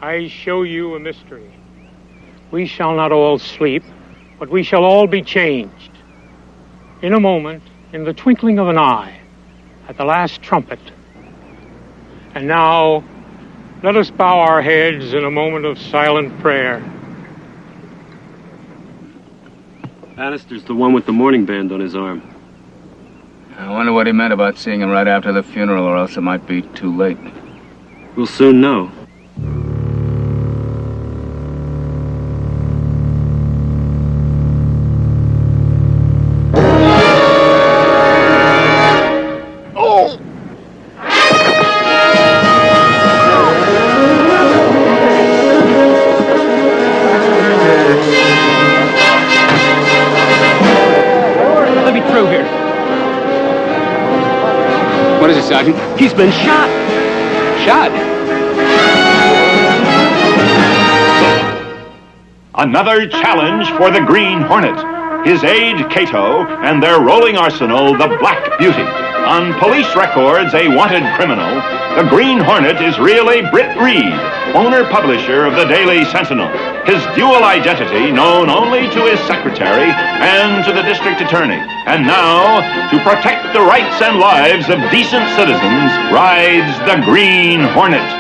I show you a mystery. We shall not all sleep, but we shall all be changed. In a moment, in the twinkling of an eye, at the last trumpet. And now, let us bow our heads in a moment of silent prayer. Bannister's the one with the mourning band on his arm. I wonder what he meant about seeing him right after the funeral, or else it might be too late. We'll soon know. Sergeant. He's been shot. Shot? Another challenge for the Green Hornet. His aide, Cato, and their rolling arsenal, the Black Beauty. On police records, a wanted criminal, the Green Hornet is really Britt Reed, owner-publisher of the Daily Sentinel. His dual identity known only to his secretary and to the district attorney. And now, to protect the rights and lives of decent citizens, rides the Green Hornet.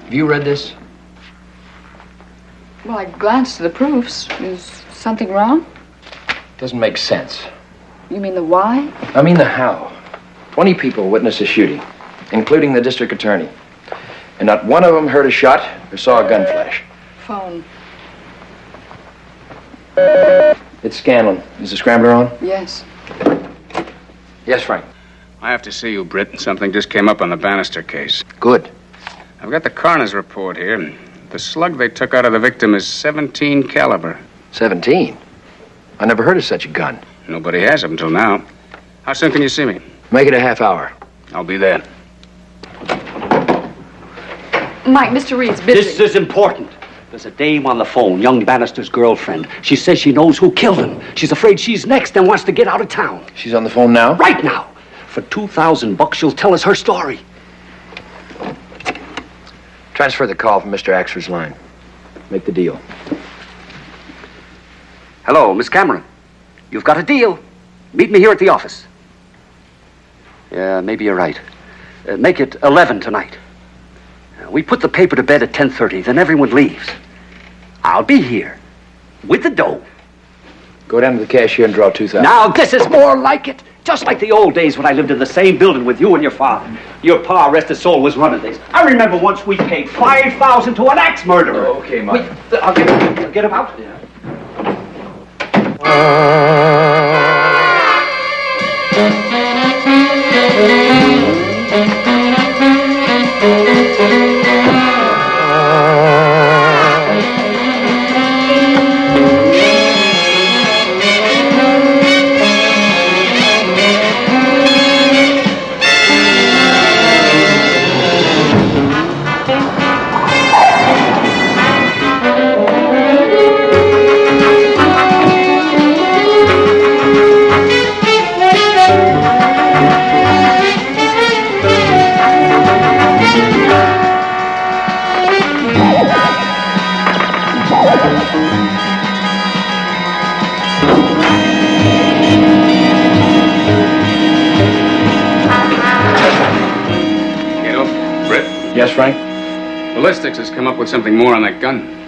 Have you read this? Well, I glanced at the proofs. Is something wrong? Doesn't make sense. You mean the why? I mean the how. 20 people witnessed a shooting, including the district attorney. And not one of them heard a shot or saw a gun flash. Phone. It's Scanlon. Is the scrambler on? Yes. Yes, Frank. I have to see you, Britt. Something just came up on the Bannister case. Good. I've got the coroner's report here. The slug they took out of the victim is 17 caliber. 17? I never heard of such a gun. Nobody has them until now. How soon can you see me? Make it a half hour. I'll be there. Mike, Mr. Reed's busy. This is important. There's a dame on the phone, young Bannister's girlfriend. She says she knows who killed him. She's afraid she's next and wants to get out of town. She's on the phone now? Right now. For $2,000, she'll tell us her story. Transfer the call from Mr. Axford's line. Make the deal. Hello, Miss Cameron. You've got a deal. Meet me here at the office. Yeah, maybe you're right. Make it 11 tonight. We put the paper to bed at 10:30, then everyone leaves. I'll be here with the dough. Go down to the cashier and draw $2,000. Now, this is more like it. Just like the old days when I lived in the same building with you and your father. Your pa, rest his soul, was running things. I remember once we paid $5,000 to an axe murderer. Oh, okay, Mike. I'll get him out. Yeah. Ballistics has come up with something more on that gun.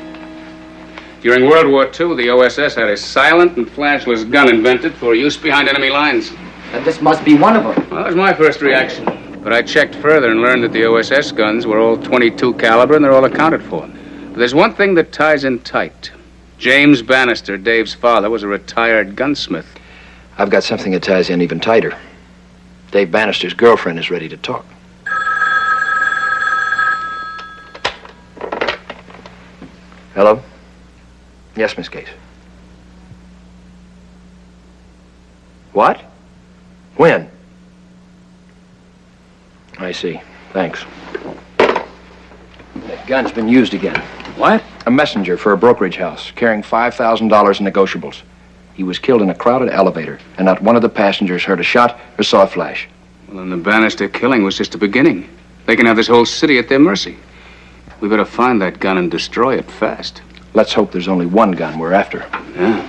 During World War II, the OSS had a silent and flashless gun invented for use behind enemy lines. And this must be one of them. Well, that was my first reaction. But I checked further and learned that the OSS guns were all .22 caliber and they're all accounted for. But there's one thing that ties in tight. James Bannister, Dave's father, was a retired gunsmith. I've got something that ties in even tighter. Dave Bannister's girlfriend is ready to talk. Hello? Yes, Miss Case. What? When? I see. Thanks. That gun's been used again. What? A messenger for a brokerage house carrying $5,000 in negotiables. He was killed in a crowded elevator, and not one of the passengers heard a shot or saw a flash. Well, then the Bannister killing was just the beginning. They can have this whole city at their mercy. We better find that gun and destroy it fast. Let's hope there's only one gun we're after. Yeah.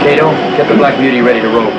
Cato, get the Black Beauty ready to roll.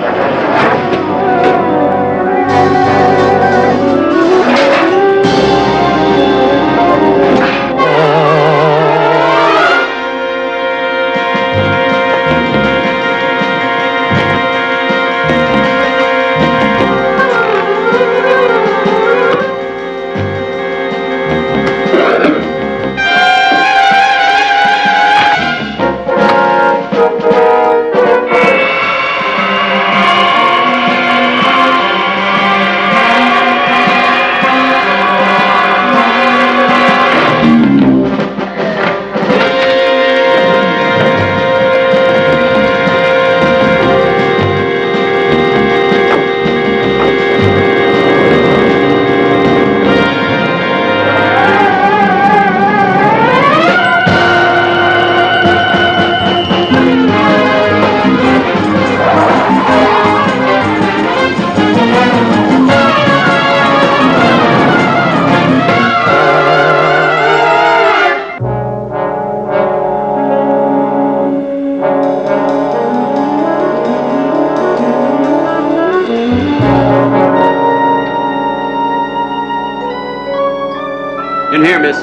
In here, miss.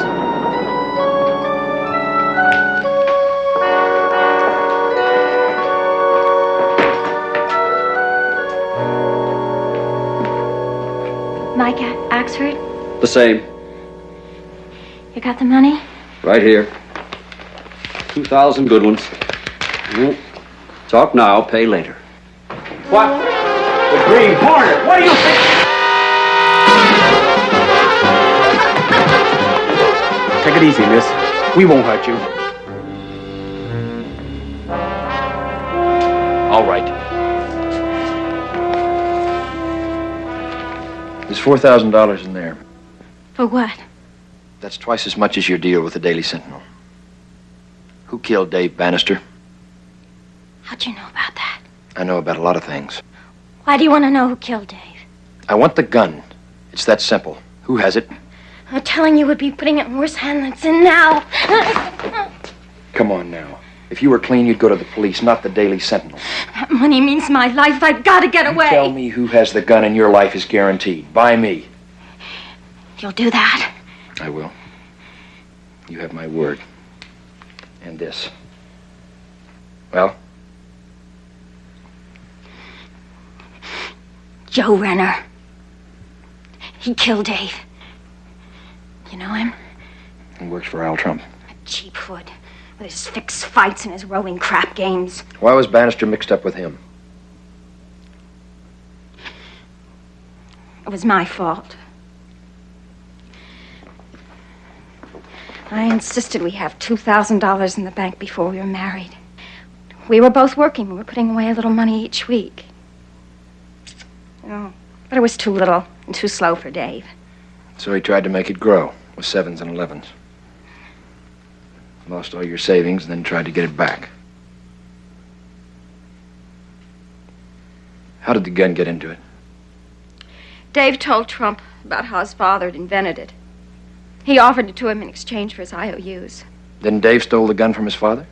Mike Axford, The same. you got the money? Right here. 2,000 good ones. Talk now, pay later. What? The Green Hornet. What do you think? Take it easy, miss. We won't hurt you. All right. There's $4,000 in there. For what? That's twice as much as your deal with the Daily Sentinel. Who killed Dave Bannister? How'd you know about that? I know about a lot of things. Why do you want to know who killed Dave? I want the gun. It's that simple. Who has it? I'm telling you would be putting it in worse hands than it's in now. Come on now. If you were clean, you'd go to the police, not the Daily Sentinel. That money means my life. I've got to get away. Tell me who has the gun and your life is guaranteed. By me. You'll do that? I will. You have my word. And this. Well? Joe Renner. He killed Dave. You know him? He works for Al Trump. A cheapfoot. With his fixed fights and his rowing crap games. Why was Bannister mixed up with him? It was my fault. I insisted we have $2,000 in the bank before we were married. We were both working. We were putting away a little money each week. Oh, but it was too little and too slow for Dave. So he tried to make it grow with 7s and 11s. Lost all your savings and then tried to get it back. How did the gun get into it? Dave told Trump about how his father had invented it. He offered it to him in exchange for his IOUs. Then Dave stole the gun from his father?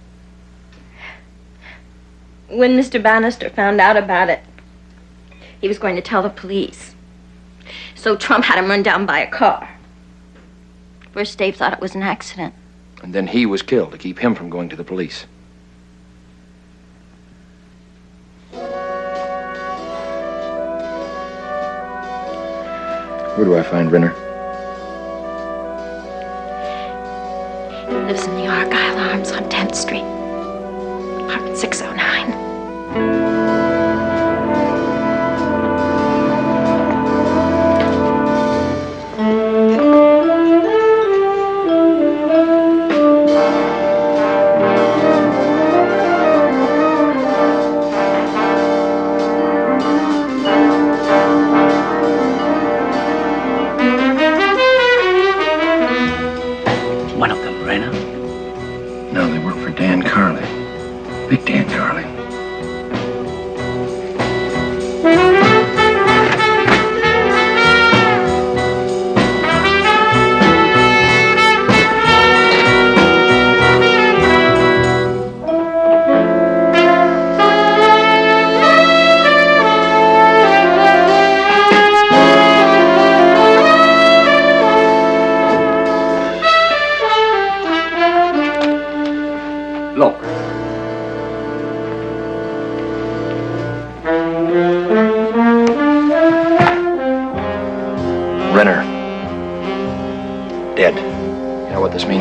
When Mr. Bannister found out about it, he was going to tell the police. So Trump had him run down by a car. First, Dave thought it was an accident. And then he was killed to keep him from going to the police. Where do I find Renner? He lives in the Argyle Arms on 10th Street. Apartment 609.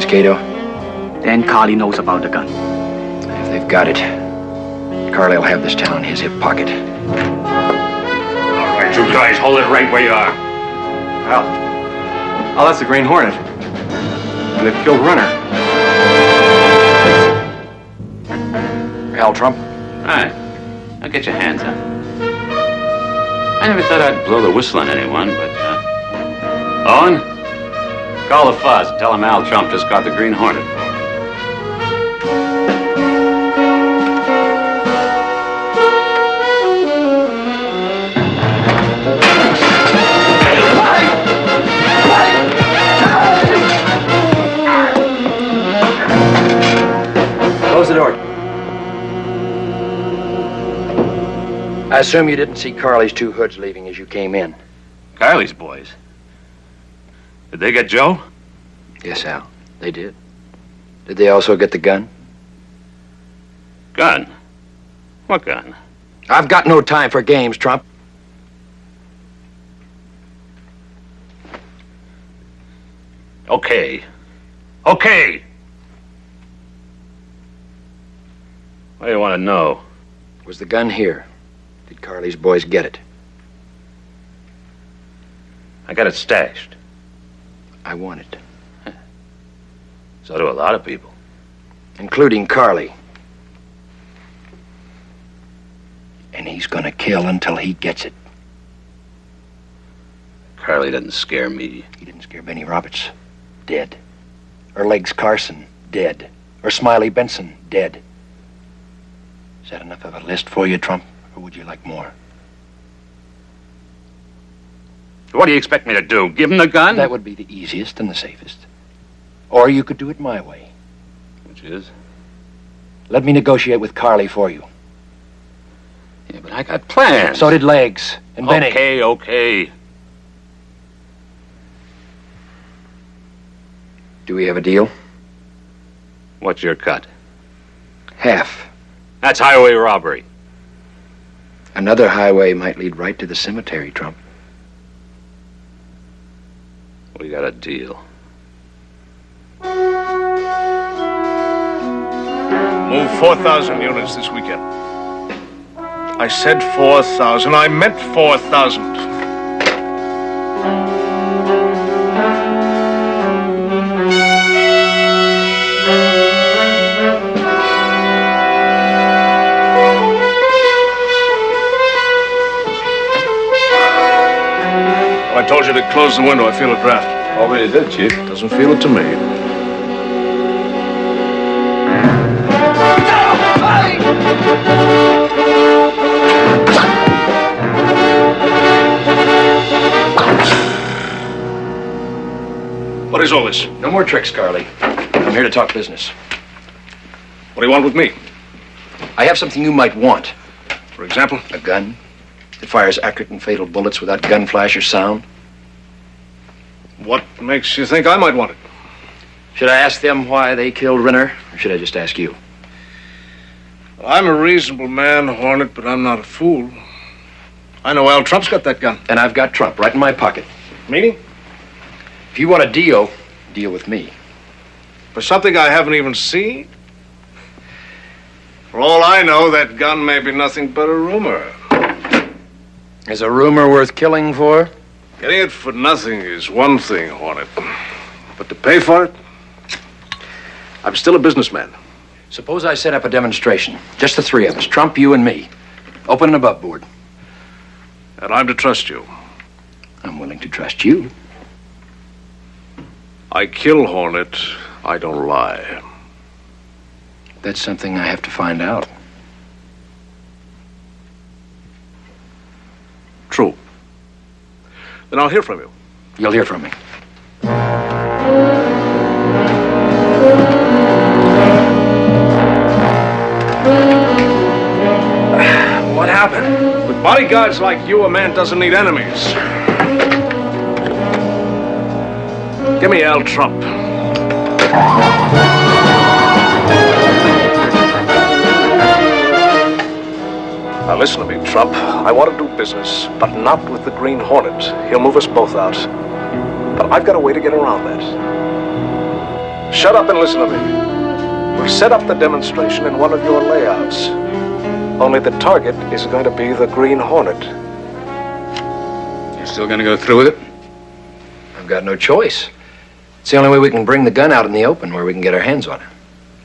Cato? Then Carly knows about the gun. If they've got it, Carly will have this town in his hip pocket. All right, you guys, hold it right where you are. Oh, that's the Green Hornet. And they've killed Renner. Al, Trump? All right. Now get your hands up. I never thought I'd blow the whistle on anyone, but, Owen? Call the fuzz and tell him Al Trump just got the Green Hornet for him. Close the door. I assume you didn't see Carly's two hoods leaving as you came in. Carly's boys? Did they get Joe? Yes, Al. They did. Did they also get the gun? Gun? What gun? I've got no time for games, Trump. Okay. Okay! What do you want to know? Was the gun here? Did Carly's boys get it? I got it stashed. I want it. So do a lot of people. Including Carly. And he's gonna kill until he gets it. Carly doesn't scare me. He didn't scare Benny Roberts. Dead. Or Legs Carson. Dead. Or Smiley Benson. Dead. Is that enough of a list for you, Trump? Or would you like more? What do you expect me to do? Give him the gun? That would be the easiest and the safest. Or you could do it my way. Which is? Let me negotiate with Carly for you. Yeah, but I got plans. So did Legs and Benny. Okay. Do we have a deal? What's your cut? Half. That's highway robbery. Another highway might lead right to the cemetery, Trump. We got a deal. Move 4,000 units this weekend. I said 4,000. I meant 4,000. I told you to close the window. I feel a draft. Already did, Chief. Doesn't feel it to me. What is all this? No more tricks, Carly. I'm here to talk business. What do you want with me? I have something you might want. For example? A gun that fires accurate and fatal bullets without gun flash or sound. What makes you think I might want it? Should I ask them why they killed Renner, or should I just ask you? I'm a reasonable man, Hornet, but I'm not a fool. I know Al Trump's got that gun. And I've got Trump right in my pocket. Meaning? If you want a deal, deal with me. For something I haven't even seen? For all I know, that gun may be nothing but a rumor. Is a rumor worth killing for? Getting it for nothing is one thing, Hornet. But to pay for it? I'm still a businessman. Suppose I set up a demonstration. Just the three of us. Trump, you, and me. Open and above board. And I'm to trust you. I'm willing to trust you. I kill, Hornet. I don't lie. That's something I have to find out. True. Then I'll hear from you. You'll hear from me. What happened? With bodyguards like you, a man doesn't need enemies. Give me Al Trump. Now listen to me, Trump. I want to do business, but not with the Green Hornet. He'll move us both out. But I've got a way to get around that. Shut up and listen to me. We'll set up the demonstration in one of your layouts. Only the target is going to be the Green Hornet. You're still going to go through with it? I've got no choice. It's the only way we can bring the gun out in the open where we can get our hands on it.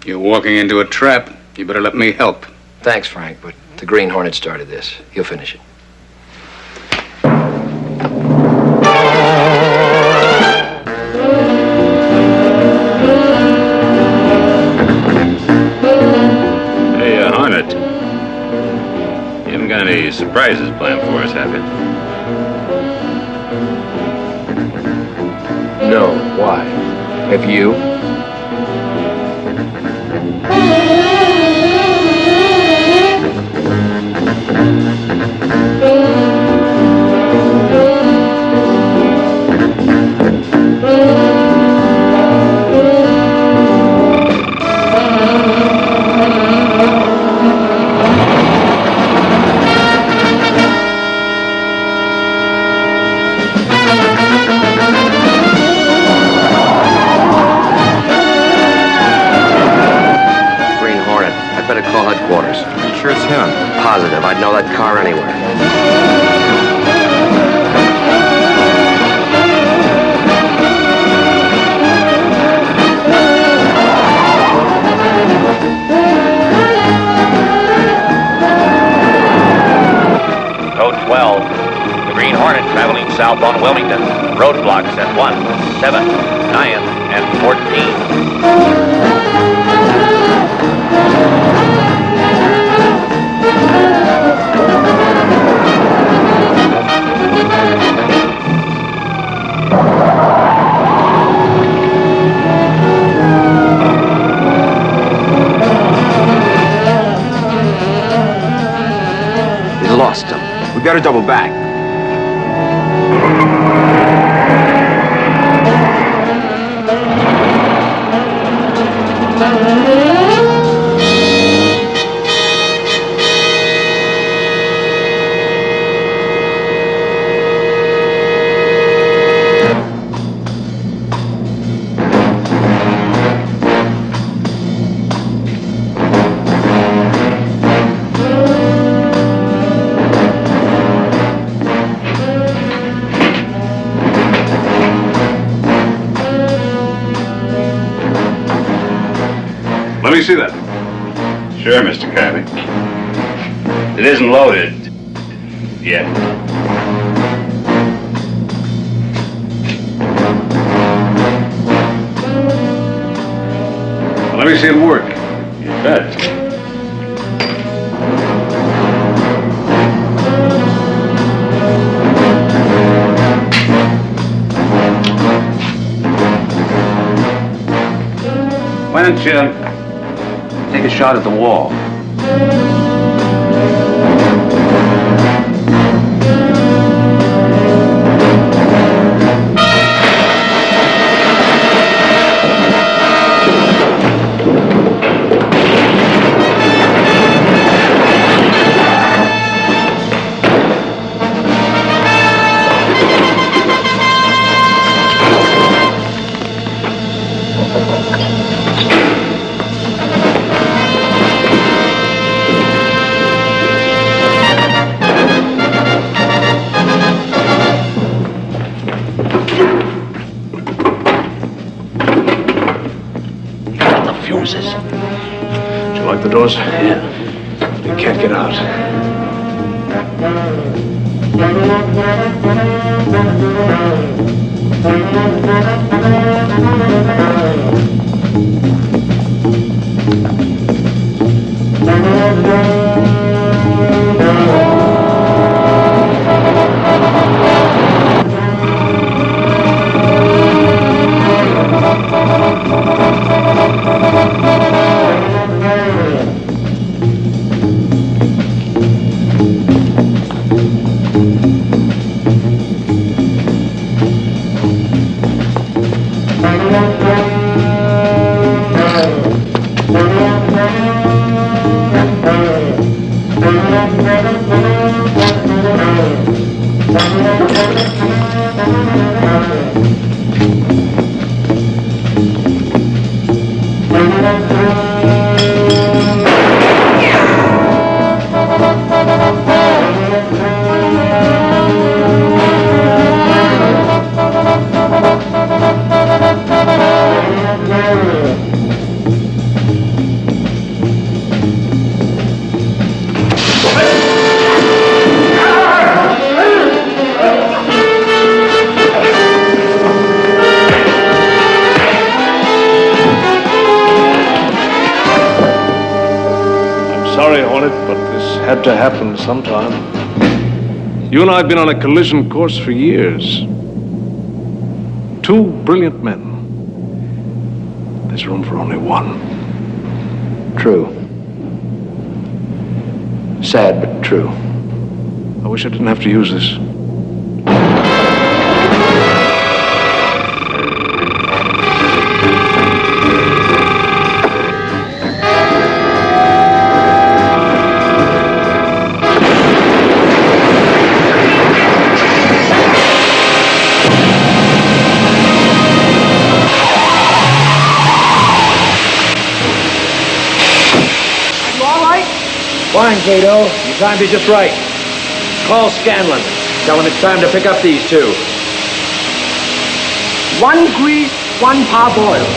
You're walking into a trap. You better let me help. Thanks, Frank, but the Green Hornet started this. He'll finish it. Hey, Hornet. You haven't got any surprises planned for us, have you? No. Why? Have you? Sure it's him. Positive. I'd know that car anywhere. Code 12. The Green Hornet traveling south on Wilmington. Roadblocks at 1, 7, 9, and 14. Lost him. We gotta double back. Let me see that. Sure, Mr. Kirby. It isn't loaded yet. Well, let me see it work. You bet. Why don't you take a shot at the wall? got the doors? Yeah. You can't get out. Sorry, Hornet, but this had to happen sometime. You and I have been on a collision course for years. Two brilliant men. There's room for only one. True. Sad, but true. I wish I didn't have to use this. Fine, Cato. You timed it just right. Call Scanlon. Tell him it's time to pick up these two. 1 grease, 1 parboiled.